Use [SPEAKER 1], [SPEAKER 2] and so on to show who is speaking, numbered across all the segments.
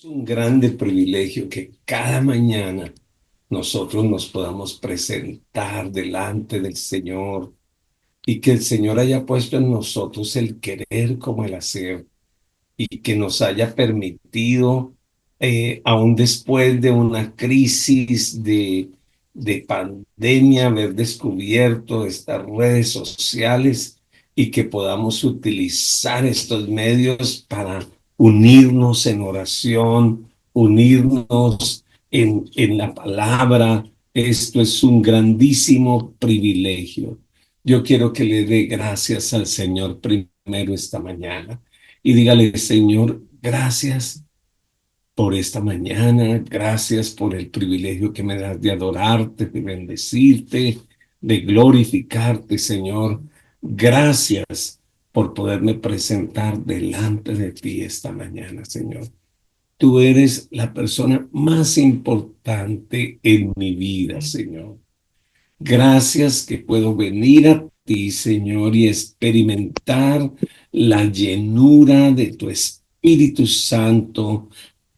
[SPEAKER 1] Un grande privilegio que cada mañana nosotros nos podamos presentar delante del Señor y que el Señor haya puesto en nosotros el querer como el hacer y que nos haya permitido, aún después de una crisis de pandemia, haber descubierto estas redes sociales y que podamos utilizar estos medios para unirnos en oración, unirnos en la palabra. Esto es un grandísimo privilegio. Yo quiero que le dé gracias al Señor primero esta mañana y dígale, Señor, gracias por esta mañana, gracias por el privilegio que me das de adorarte, de bendecirte, de glorificarte, Señor. Gracias por poderme presentar delante de ti esta mañana, Señor. Tú eres la persona más importante en mi vida, Señor. Gracias que puedo venir a ti, Señor, y experimentar la llenura de tu Espíritu Santo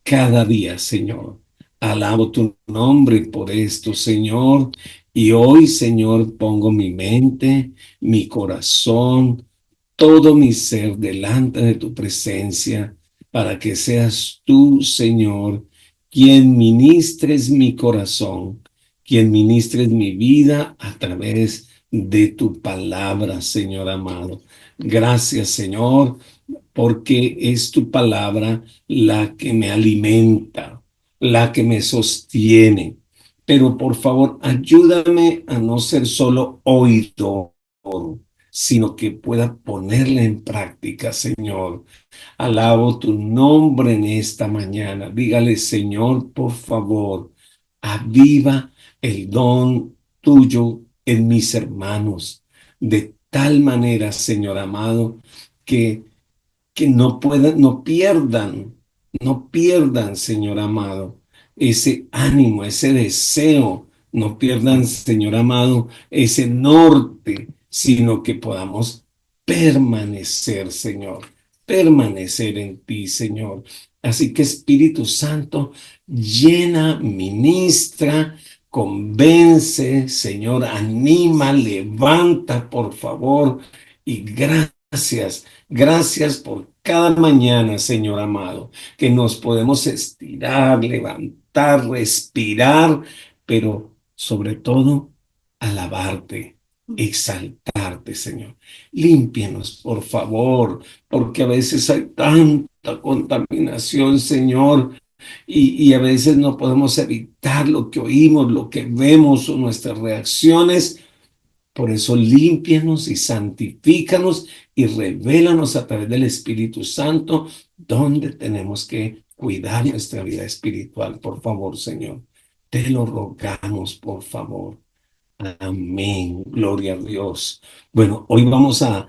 [SPEAKER 1] cada día, Señor. Alabo tu nombre por esto, Señor. Y hoy, Señor, pongo mi mente, mi corazón, todo mi ser delante de tu presencia, para que seas tú, Señor, quien ministres mi corazón, quien ministres mi vida a través de tu palabra, Señor amado. Gracias, Señor, porque es tu palabra la que me alimenta, la que me sostiene. Pero por favor, ayúdame a no ser solo oidor, sino que pueda ponerla en práctica, Señor. Alabo tu nombre en esta mañana. Dígale, Señor, por favor, aviva el don tuyo en mis hermanos, de tal manera, Señor amado, que no puedan, no pierdan, Señor amado, ese ánimo, ese deseo, no pierdan, Señor amado, ese norte, sino que podamos permanecer, Señor, permanecer en ti, Señor. Así que Espíritu Santo, llena, ministra, convence, Señor, anima, levanta, por favor, y gracias. Gracias por cada mañana, Señor amado, que nos podemos estirar, levantar, respirar, pero sobre todo alabarte, exaltarte, Señor. Límpienos, por favor, porque a veces hay tanta contaminación, Señor, y a veces no podemos evitar lo que oímos, lo que vemos o nuestras reacciones. Por eso límpianos y santifícanos y revélanos a través del Espíritu Santo dónde tenemos que cuidar nuestra vida espiritual. Por favor, Señor, te lo rogamos, por favor. Amén. Gloria a Dios. Bueno, hoy vamos a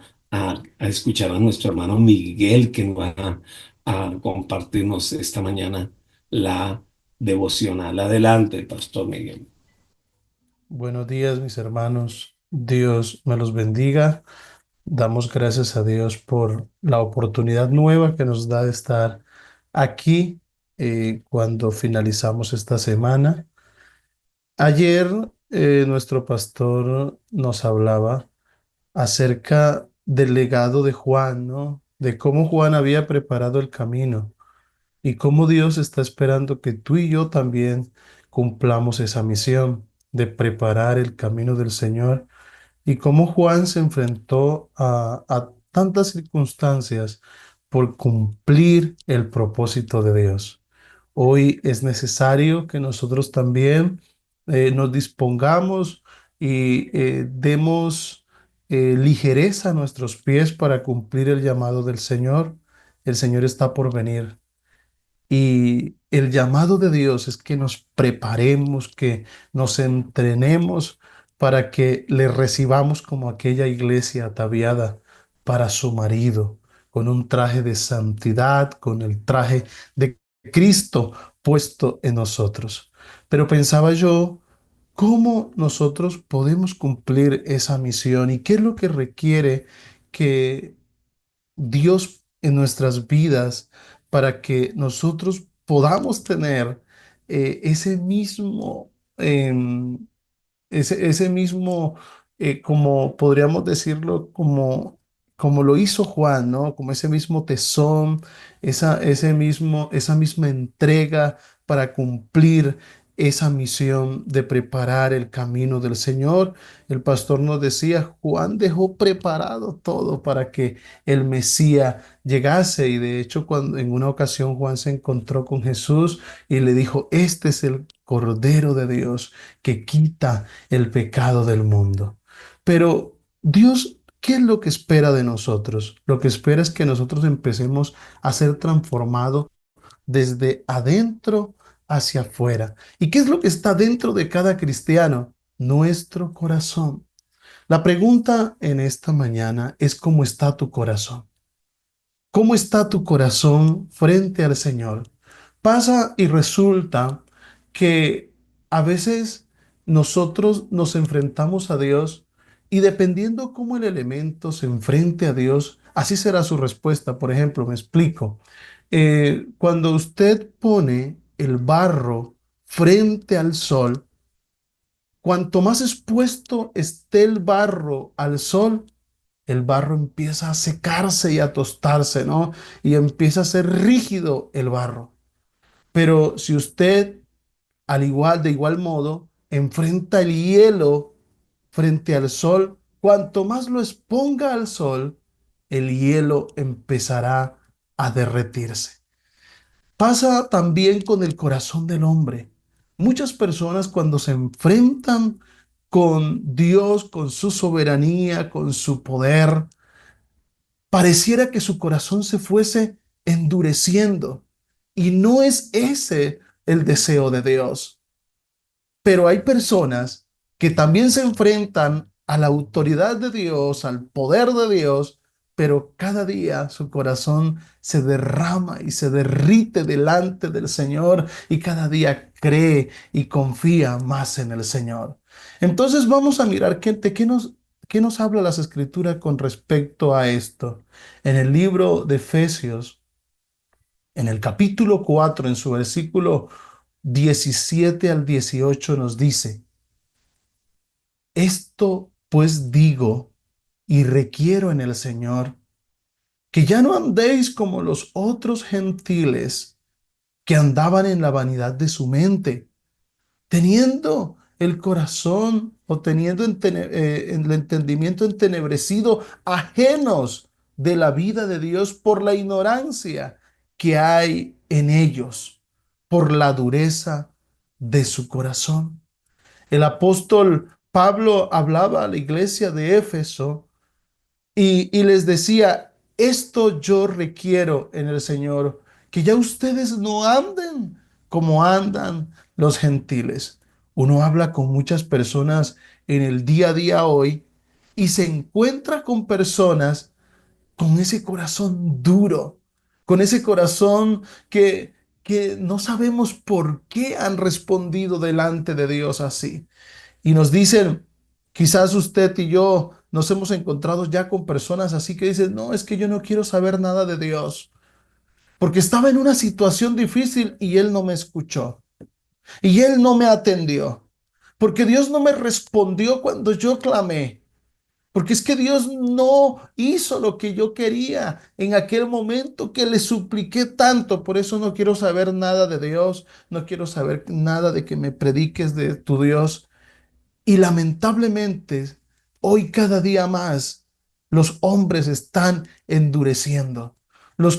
[SPEAKER 1] escuchar a nuestro hermano Miguel que nos va a compartirnos esta mañana la devocional. Adelante, Pastor Miguel.
[SPEAKER 2] Buenos días, mis hermanos. Dios me los bendiga. Damos gracias a Dios por la oportunidad nueva que nos da de estar aquí cuando finalizamos esta semana. Ayer nuestro pastor nos hablaba acerca del legado de Juan, ¿no? De cómo Juan había preparado el camino y cómo Dios está esperando que tú y yo también cumplamos esa misión de preparar el camino del Señor y cómo Juan se enfrentó a tantas circunstancias por cumplir el propósito de Dios. Hoy es necesario que nosotros también nos dispongamos y demos ligereza a nuestros pies para cumplir el llamado del Señor. El Señor está por venir. Y el llamado de Dios es que nos preparemos, que nos entrenemos para que le recibamos como aquella iglesia ataviada para su marido, con un traje de santidad, con el traje de Cristo puesto en nosotros. Pero pensaba yo, ¿cómo nosotros podemos cumplir esa misión y qué es lo que requiere que Dios en nuestras vidas para que nosotros podamos tener ese mismo, ese mismo, como podríamos decirlo, como lo hizo Juan, ¿no? Como ese mismo tesón, esa misma entrega para cumplir esa misión de preparar el camino del Señor. El pastor nos decía, Juan dejó preparado todo para que el Mesías llegase. Y de hecho, cuando en una ocasión Juan se encontró con Jesús y le dijo, este es el Cordero de Dios que quita el pecado del mundo. Pero Dios, ¿qué es lo que espera de nosotros? Lo que espera es que nosotros empecemos a ser transformados desde adentro hacia afuera. ¿Y qué es lo que está dentro de cada cristiano? Nuestro corazón. La pregunta en esta mañana es ¿cómo está tu corazón? ¿Cómo está tu corazón frente al Señor? Pasa y resulta que a veces nosotros nos enfrentamos a Dios y dependiendo cómo el elemento se enfrente a Dios, así será su respuesta. Por ejemplo, me explico. Cuando usted pone el barro frente al sol, cuanto más expuesto esté el barro al sol, el barro empieza a secarse y a tostarse, ¿no? Y empieza a ser rígido el barro. Pero si usted, de igual modo, enfrenta el hielo frente al sol, cuanto más lo exponga al sol, el hielo empezará a derretirse. Pasa también con el corazón del hombre. Muchas personas cuando se enfrentan con Dios, con su soberanía, con su poder, pareciera que su corazón se fuese endureciendo. Y no es ese el deseo de Dios. Pero hay personas que también se enfrentan a la autoridad de Dios, al poder de Dios, pero cada día su corazón se derrama y se derrite delante del Señor y cada día cree y confía más en el Señor. Entonces vamos a mirar qué nos habla las Escrituras con respecto a esto. En el libro de Efesios, en el capítulo 4, en su versículo 17 al 18 nos dice, esto pues digo y requiero en el Señor, que ya no andéis como los otros gentiles que andaban en la vanidad de su mente, teniendo el corazón o teniendo el entendimiento entenebrecido, ajenos de la vida de Dios por la ignorancia que hay en ellos, por la dureza de su corazón. El apóstol Pablo hablaba a la iglesia de Éfeso y les decía, esto yo requiero en el Señor, que ya ustedes no anden como andan los gentiles. Uno habla con muchas personas en el día a día hoy y se encuentra con personas con ese corazón duro, con ese corazón que no sabemos por qué han respondido delante de Dios así. Y nos dicen, quizás usted y yo nos hemos encontrado ya con personas así que dicen, no, es que yo no quiero saber nada de Dios, porque estaba en una situación difícil y Él no me escuchó, y Él no me atendió, porque Dios no me respondió cuando yo clamé. Porque es que Dios no hizo lo que yo quería en aquel momento que le supliqué tanto. Por eso no quiero saber nada de Dios. No quiero saber nada de que me prediques de tu Dios. Y lamentablemente, hoy cada día más, los hombres están endureciendo.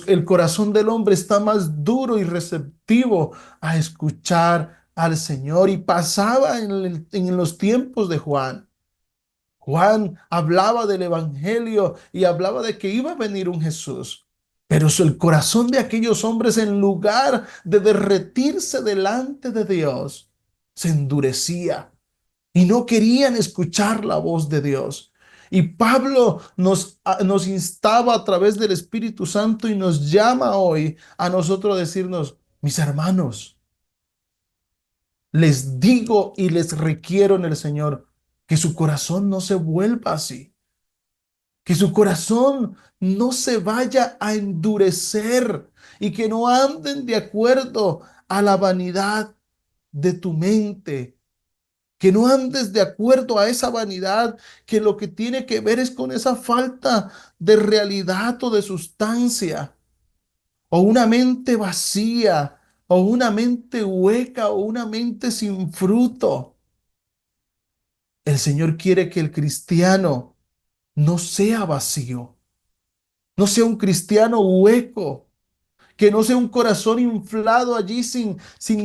[SPEAKER 2] El corazón del hombre está más duro y receptivo a escuchar al Señor. Y pasaba en los tiempos de Juan. Juan hablaba del Evangelio y hablaba de que iba a venir un Jesús. Pero el corazón de aquellos hombres, en lugar de derretirse delante de Dios, se endurecía y no querían escuchar la voz de Dios. Y Pablo nos instaba a través del Espíritu Santo y nos llama hoy a nosotros a decirnos, mis hermanos, les digo y les requiero en el Señor que su corazón no se vuelva así, que su corazón no se vaya a endurecer y que no anden de acuerdo a la vanidad de tu mente, que no andes de acuerdo a esa vanidad que lo que tiene que ver es con esa falta de realidad o de sustancia, o una mente vacía, o una mente hueca, o una mente sin fruto. El Señor quiere que el cristiano no sea vacío, no sea un cristiano hueco, que no sea un corazón inflado allí sin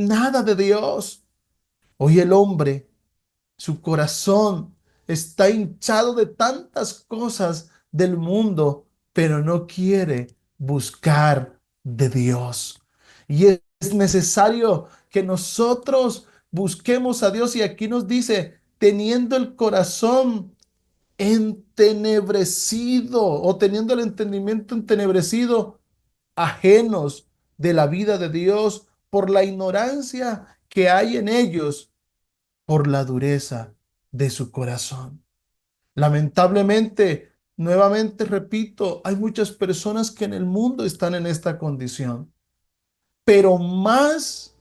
[SPEAKER 2] nada de Dios. Hoy el hombre, su corazón está hinchado de tantas cosas del mundo, pero no quiere buscar de Dios. Y es necesario que nosotros busquemos a Dios. Y aquí nos dice, teniendo el corazón entenebrecido o teniendo el entendimiento entenebrecido, ajenos de la vida de Dios por la ignorancia que hay en ellos, por la dureza de su corazón. Lamentablemente, nuevamente repito, hay muchas personas que en el mundo están en esta condición, pero más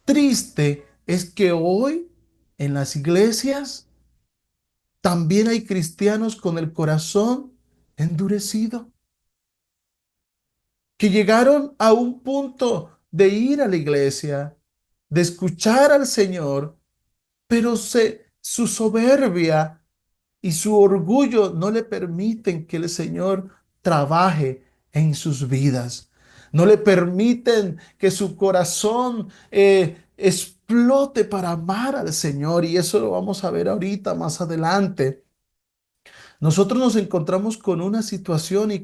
[SPEAKER 2] triste es que hoy en las iglesias también hay cristianos con el corazón endurecido, que llegaron a un punto de ir a la iglesia, de escuchar al Señor, pero su soberbia y su orgullo no le permiten que el Señor trabaje en sus vidas. No le permiten que su corazón explote para amar al Señor. Y eso lo vamos a ver ahorita más adelante. Nosotros nos encontramos con una situación y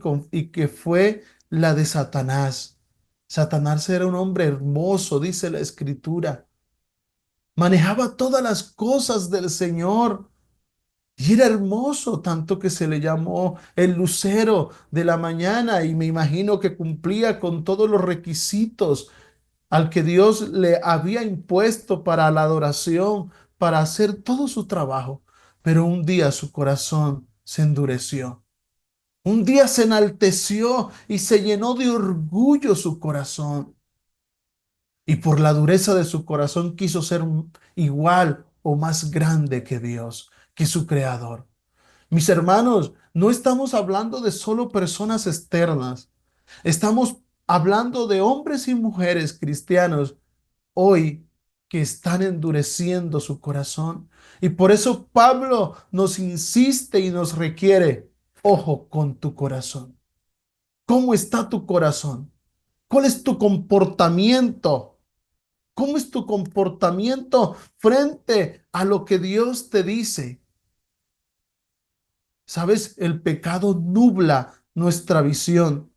[SPEAKER 2] que fue la de Satanás. Satanás era un hombre hermoso, dice la Escritura. Manejaba todas las cosas del Señor. Y era hermoso, tanto que se le llamó el lucero de la mañana y me imagino que cumplía con todos los requisitos al que Dios le había impuesto para la adoración, para hacer todo su trabajo. Pero un día su corazón se endureció. Un día se enalteció y se llenó de orgullo su corazón. Y por la dureza de su corazón quiso ser igual o más grande que Dios, que su creador. Mis hermanos, no estamos hablando de solo personas externas. Estamos hablando de hombres y mujeres cristianos hoy que están endureciendo su corazón. Y por eso Pablo nos insiste y nos requiere, ojo con tu corazón. ¿Cómo está tu corazón? ¿Cuál es tu comportamiento? ¿Cómo es tu comportamiento frente a lo que Dios te dice? ¿Sabes? El pecado nubla nuestra visión.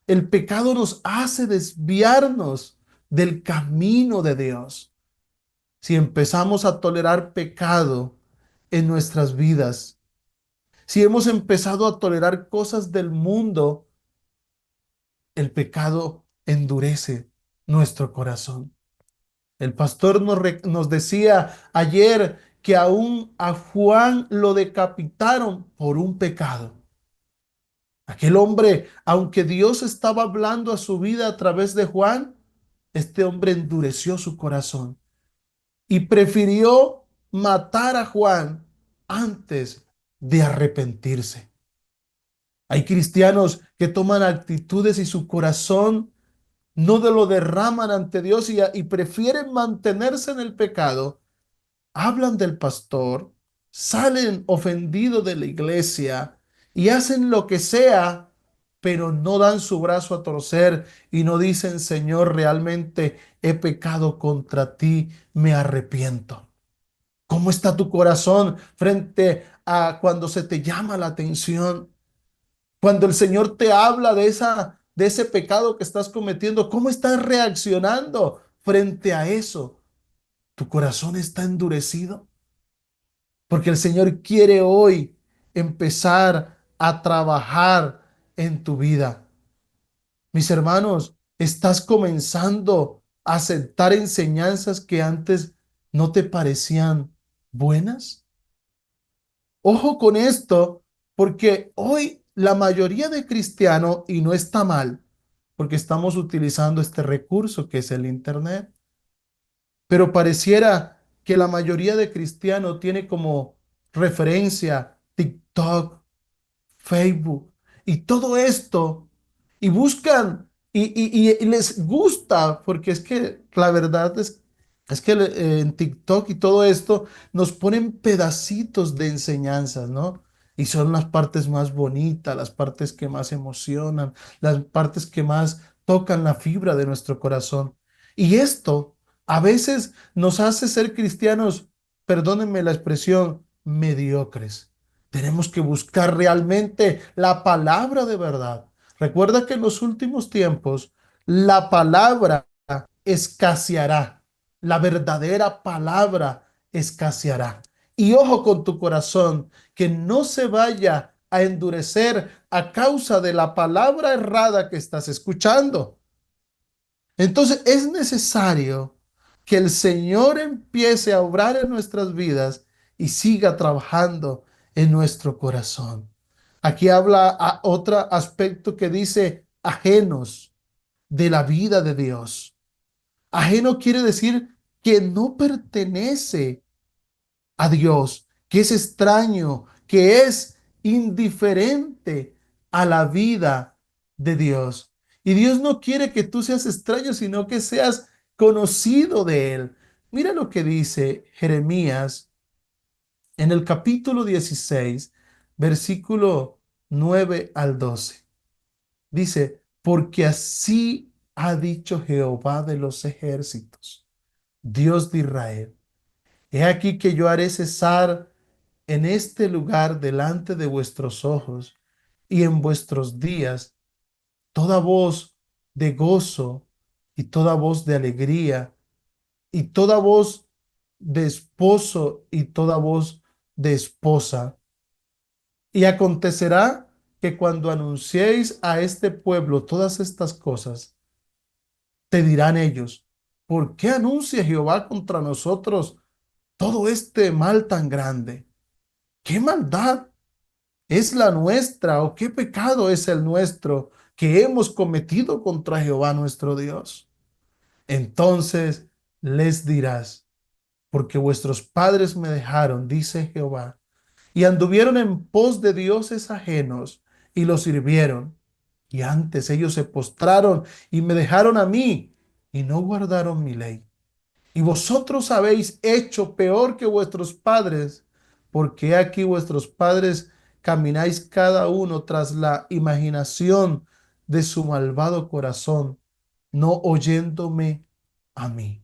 [SPEAKER 2] El pecado nos hace desviarnos del camino de Dios. Si empezamos a tolerar pecado en nuestras vidas, si hemos empezado a tolerar cosas del mundo, el pecado endurece nuestro corazón. El pastor nos decía ayer que aún a Juan lo decapitaron por un pecado. Aquel hombre, aunque Dios estaba hablando a su vida a través de Juan, este hombre endureció su corazón y prefirió matar a Juan antes de arrepentirse. Hay cristianos que toman actitudes y su corazón no de lo derraman ante Dios y prefieren mantenerse en el pecado. Hablan del pastor, salen ofendidos de la iglesia y hacen lo que sea, pero no dan su brazo a torcer y no dicen, Señor, realmente he pecado contra ti, me arrepiento. ¿Cómo está tu corazón frente a cuando se te llama la atención? Cuando el Señor te habla de ese pecado que estás cometiendo, ¿cómo estás reaccionando frente a eso? ¿Tu corazón está endurecido? Porque el Señor quiere hoy empezar a trabajar en tu vida. Mis hermanos, ¿estás comenzando a aceptar enseñanzas que antes no te parecían buenas? Ojo con esto, porque hoy la mayoría de cristianos, y no está mal, porque estamos utilizando este recurso que es el Internet. Pero pareciera que la mayoría de cristianos tiene como referencia TikTok, Facebook y todo esto, y buscan y les gusta, porque es que la verdad es que en TikTok y todo esto nos ponen pedacitos de enseñanzas, ¿no? Y son las partes más bonitas, las partes que más emocionan, las partes que más tocan la fibra de nuestro corazón. Y esto a veces nos hace ser cristianos, perdónenme la expresión, mediocres. Tenemos que buscar realmente la palabra de verdad. Recuerda que en los últimos tiempos la palabra escaseará. La verdadera palabra escaseará. Y ojo con tu corazón, que no se vaya a endurecer a causa de la palabra errada que estás escuchando. Entonces es necesario que el Señor empiece a obrar en nuestras vidas y siga trabajando en nuestro corazón. Aquí habla a otro aspecto que dice ajenos de la vida de Dios. Ajeno quiere decir que no pertenece a Dios, que es extraño, que es indiferente a la vida de Dios. Y Dios no quiere que tú seas extraño, sino que seas conocido de Él. Mira lo que dice Jeremías en el capítulo 16, versículo 9 al 12. Dice, porque así ha dicho Jehová de los ejércitos, Dios de Israel. He aquí que yo haré cesar en este lugar delante de vuestros ojos y en vuestros días toda voz de gozo y toda voz de alegría y toda voz de esposo y toda voz de esposa. Y acontecerá que cuando anunciéis a este pueblo todas estas cosas, te dirán ellos, ¿por qué anuncia Jehová contra nosotros todo este mal tan grande? ¿Qué maldad es la nuestra o qué pecado es el nuestro que hemos cometido contra Jehová nuestro Dios? Entonces les dirás, porque vuestros padres me dejaron, dice Jehová, y anduvieron en pos de dioses ajenos y los sirvieron. Y antes ellos se postraron y me dejaron a mí y no guardaron mi ley. Y vosotros habéis hecho peor que vuestros padres, porque aquí vuestros padres camináis cada uno tras la imaginación de su malvado corazón, no oyéndome a mí.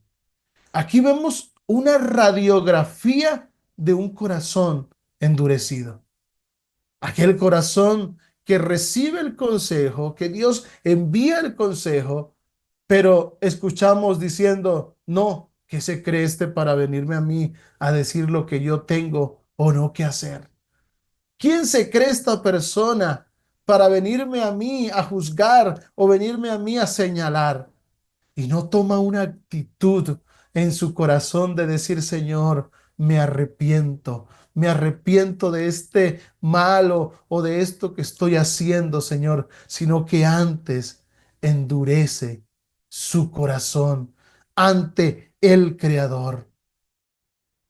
[SPEAKER 2] Aquí vemos una radiografía de un corazón endurecido. Aquel corazón que recibe el consejo, que Dios envía el consejo, pero escuchamos diciendo, no, ¿qué se cree este para venirme a mí a decir lo que yo tengo o no que hacer? ¿Quién se cree esta persona para venirme a mí a juzgar o venirme a mí a señalar? Y no toma una actitud en su corazón de decir, Señor, me arrepiento de este malo o de esto que estoy haciendo, Señor, sino que antes endurece su corazón ante el Creador.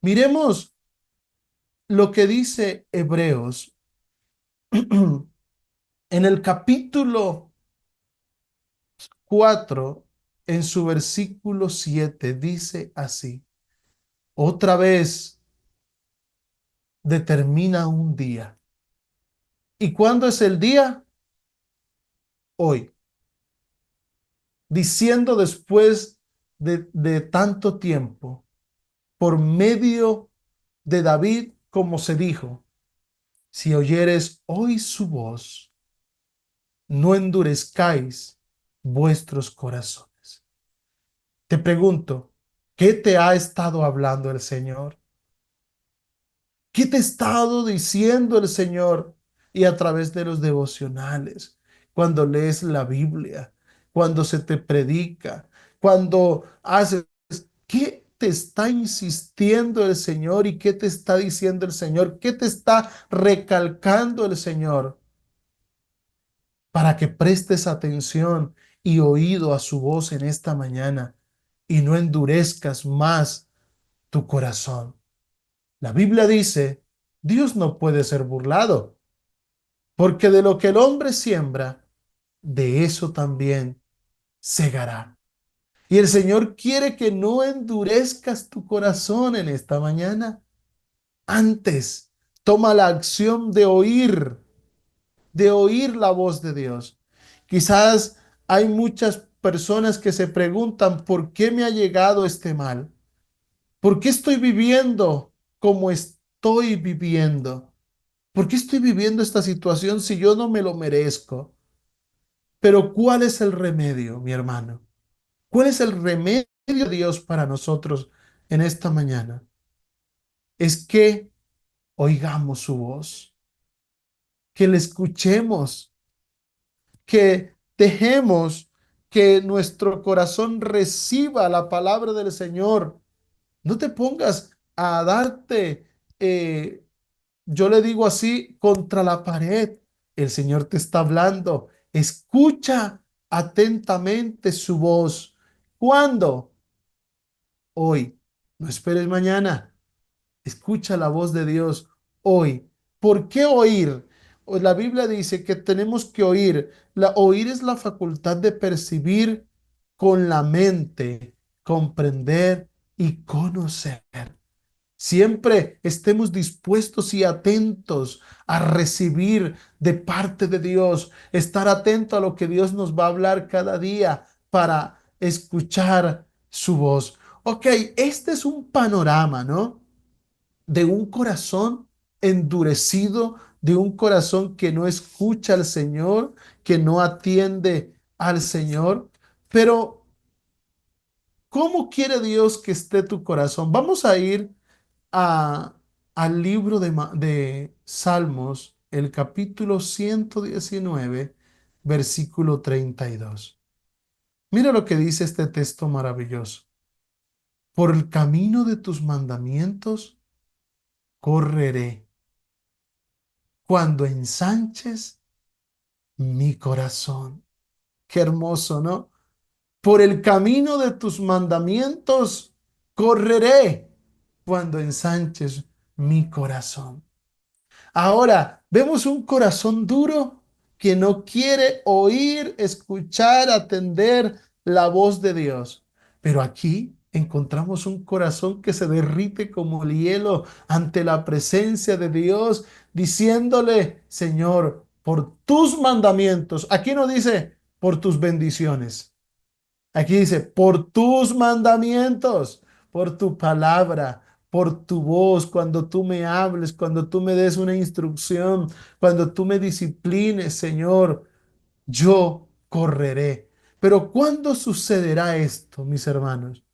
[SPEAKER 2] Miremos lo que dice Hebreos en el capítulo 4, en su versículo 7, dice así. Otra vez determina un día. ¿Y cuándo es el día? Hoy. Diciendo después de tanto tiempo, por medio de David, como se dijo, si oyeres hoy su voz, no endurezcáis vuestros corazones. Te pregunto, ¿qué te ha estado hablando el Señor? ¿Qué te ha estado diciendo el Señor? Y a través de los devocionales, cuando lees la Biblia, cuando se te predica, cuando haces, ¿qué te está insistiendo el Señor y qué te está diciendo el Señor? ¿Qué te está recalcando el Señor? Para que prestes atención y oído a su voz en esta mañana y no endurezcas más tu corazón. La Biblia dice, Dios no puede ser burlado, porque de lo que el hombre siembra, de eso también segará. Y el Señor quiere que no endurezcas tu corazón en esta mañana. Antes, toma la acción de oír la voz de Dios. Quizás hay muchas personas que se preguntan, ¿por qué me ha llegado este mal? ¿Por qué estoy viviendo como estoy viviendo? ¿Por qué estoy viviendo esta situación si yo no me lo merezco? Pero ¿cuál es el remedio, mi hermano? ¿Cuál es el remedio de Dios para nosotros en esta mañana? Es que oigamos su voz, que le escuchemos, que dejemos que nuestro corazón reciba la palabra del Señor. No te pongas a darte, yo le digo así, contra la pared. El Señor te está hablando. Escucha atentamente su voz. ¿Cuándo? Hoy. No esperes mañana. Escucha la voz de Dios hoy. ¿Por qué oír? La Biblia dice que tenemos que oír. Oír es la facultad de percibir con la mente, comprender y conocer. Siempre estemos dispuestos y atentos a recibir de parte de Dios, estar atento a lo que Dios nos va a hablar cada día para escuchar su voz. Ok, este es un panorama, ¿no? De un corazón endurecido, de un corazón que no escucha al Señor, que no atiende al Señor. Pero, ¿cómo quiere Dios que esté tu corazón? Vamos a ir a, al libro de Salmos, el capítulo 119, versículo 32. Mira lo que dice este texto maravilloso. Por el camino de tus mandamientos correré cuando ensanches mi corazón. Qué hermoso, ¿no? Por el camino de tus mandamientos correré cuando ensanches mi corazón. Ahora, vemos un corazón duro que no quiere oír, escuchar, atender la voz de Dios. Pero aquí encontramos un corazón que se derrite como el hielo ante la presencia de Dios, diciéndole, Señor, por tus mandamientos. Aquí no dice por tus bendiciones. Aquí dice, por tus mandamientos, por tu palabra, por tu voz, cuando tú me hables, cuando tú me des una instrucción, cuando tú me disciplines, Señor, yo correré. Pero ¿cuándo sucederá esto, mis hermanos?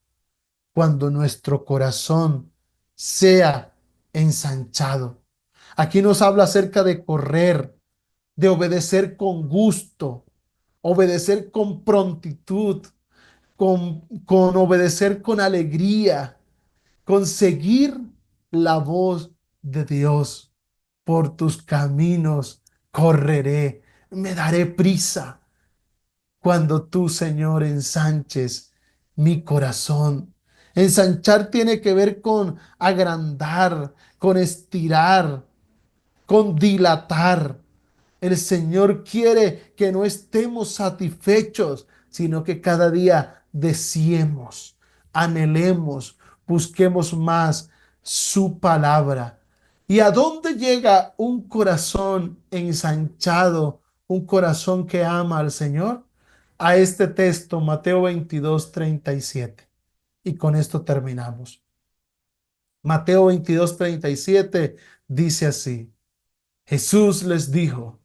[SPEAKER 2] Cuando nuestro corazón sea ensanchado. Aquí nos habla acerca de correr, de obedecer con gusto, obedecer con prontitud, con obedecer con alegría, con seguir la voz de Dios. Por tus caminos correré, me daré prisa cuando tú, Señor, ensanches mi corazón. Ensanchar tiene que ver con agrandar, con estirar, con dilatar. El Señor quiere que no estemos satisfechos, sino que cada día deseemos, anhelemos, busquemos más su palabra. ¿Y a dónde llega un corazón ensanchado, un corazón que ama al Señor? A este texto, Mateo 22:37. Y con esto terminamos. Mateo 22:37 dice así. Jesús les dijo,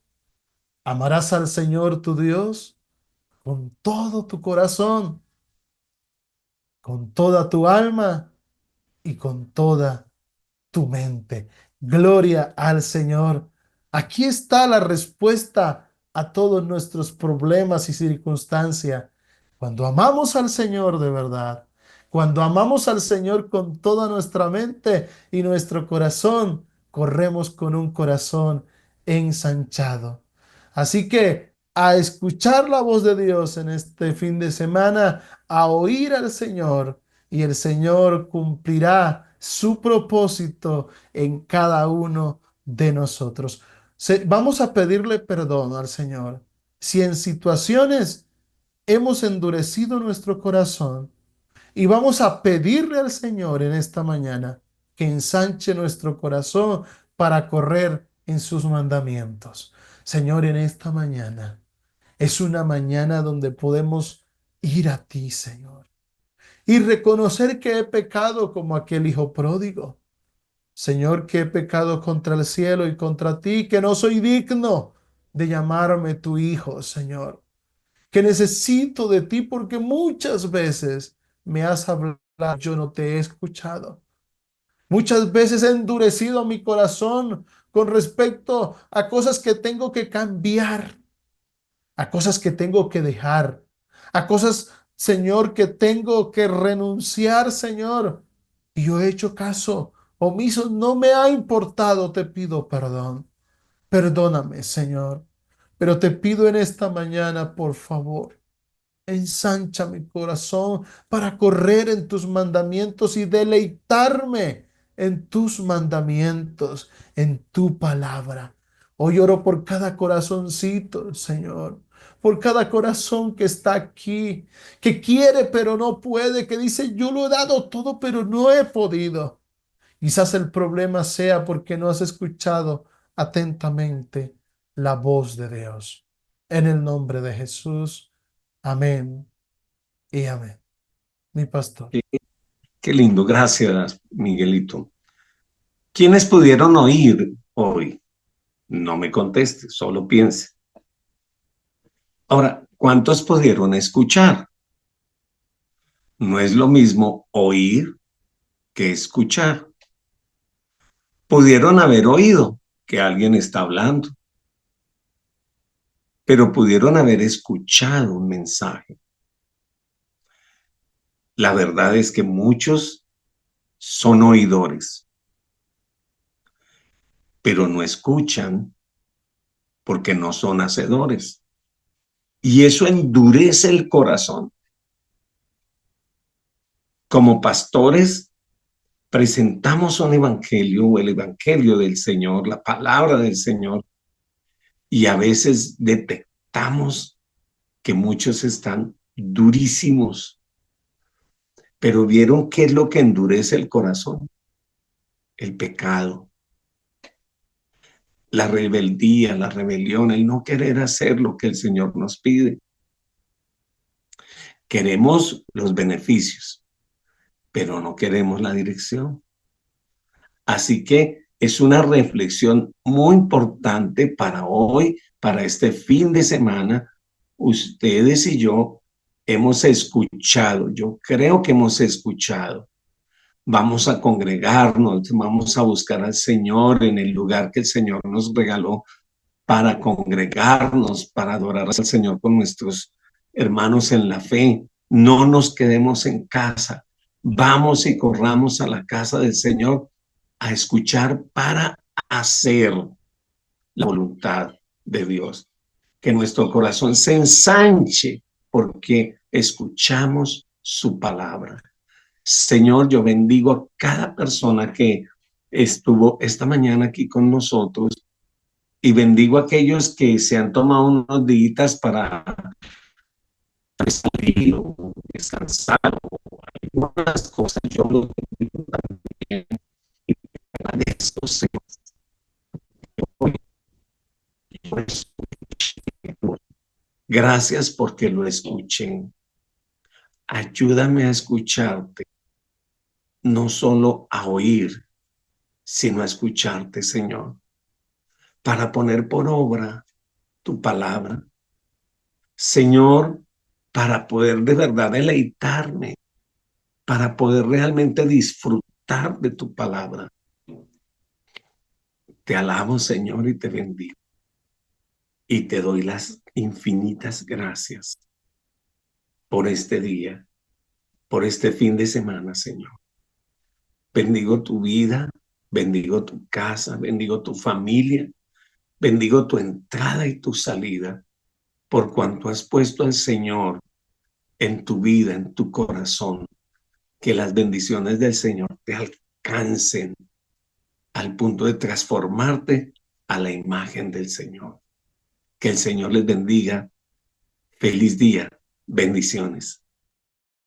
[SPEAKER 2] amarás al Señor tu Dios con todo tu corazón, con toda tu alma y con toda tu mente. Gloria al Señor. Aquí está la respuesta a todos nuestros problemas y circunstancias. Cuando amamos al Señor de verdad, cuando amamos al Señor con toda nuestra mente y nuestro corazón, corremos con un corazón ensanchado. Así que a escuchar la voz de Dios en este fin de semana, a oír al Señor, y el Señor cumplirá su propósito en cada uno de nosotros. Vamos a pedirle perdón al Señor. Si en situaciones hemos endurecido nuestro corazón, y vamos a pedirle al Señor en esta mañana que ensanche nuestro corazón para correr en sus mandamientos. Señor, en esta mañana es una mañana donde podemos ir a ti, Señor, y reconocer que he pecado como aquel hijo pródigo. Señor, que he pecado contra el cielo y contra ti, que no soy digno de llamarme tu hijo, Señor, que necesito de ti porque muchas veces me has hablado, yo no te he escuchado. Muchas veces he endurecido mi corazón con respecto a cosas que tengo que cambiar, a cosas que tengo que dejar, a cosas, Señor, que tengo que renunciar, Señor. Y yo he hecho caso omiso, no me ha importado, te pido perdón. Perdóname, Señor. Pero te pido en esta mañana, por favor, ensancha mi corazón para correr en tus mandamientos y deleitarme en tus mandamientos, en tu palabra. Hoy oro por cada corazoncito, Señor, por cada corazón que está aquí, que quiere pero no puede, que dice, yo lo he dado todo pero no he podido. Quizás el problema sea porque no has escuchado atentamente la voz de Dios. En el nombre de Jesús. Amén y amén. Mi pastor.
[SPEAKER 1] Qué, qué lindo, gracias, Miguelito. ¿Quiénes pudieron oír hoy? No me conteste, solo piense. Ahora, ¿cuántos pudieron escuchar? No es lo mismo oír que escuchar. Pudieron haber oído que alguien está hablando, pero pudieron haber escuchado un mensaje. La verdad es que muchos son oidores, pero no escuchan porque no son hacedores. Y eso endurece el corazón. Como pastores, presentamos un evangelio, el evangelio del Señor, la palabra del Señor, y a veces detectamos que muchos están durísimos, pero ¿vieron qué es lo que endurece el corazón? El pecado, la rebeldía, la rebelión, el no querer hacer lo que el Señor nos pide. Queremos los beneficios, pero no queremos la dirección. Así que es una reflexión muy importante para hoy, para este fin de semana. Ustedes y yo hemos escuchado, yo creo que hemos escuchado. Vamos a congregarnos, vamos a buscar al Señor en el lugar que el Señor nos regaló para congregarnos, para adorar al Señor con nuestros hermanos en la fe. No nos quedemos en casa. Vamos y corramos a la casa del Señor a escuchar para hacer la voluntad de Dios. Que nuestro corazón se ensanche porque escuchamos su palabra. Señor, yo bendigo a cada persona que estuvo esta mañana aquí con nosotros y bendigo a aquellos que se han tomado unos días para salir o descansar o algunas cosas. Yo lo bendigo también y agradezco, Señor. Gracias porque lo escuchen. Ayúdame a escucharte, no solo a oír, sino a escucharte, Señor, para poner por obra tu palabra. Señor, para poder de verdad deleitarme, para poder realmente disfrutar de tu palabra. Te alabo, Señor, y te bendigo. Y te doy las infinitas gracias por este día, por este fin de semana, Señor. Bendigo tu vida, bendigo tu casa, bendigo tu familia, bendigo tu entrada y tu salida. por cuanto has puesto al Señor en tu vida, en tu corazón. Que las bendiciones del Señor te alcancen al punto de transformarte a la imagen del Señor. Que el Señor les bendiga. Feliz día. Bendiciones.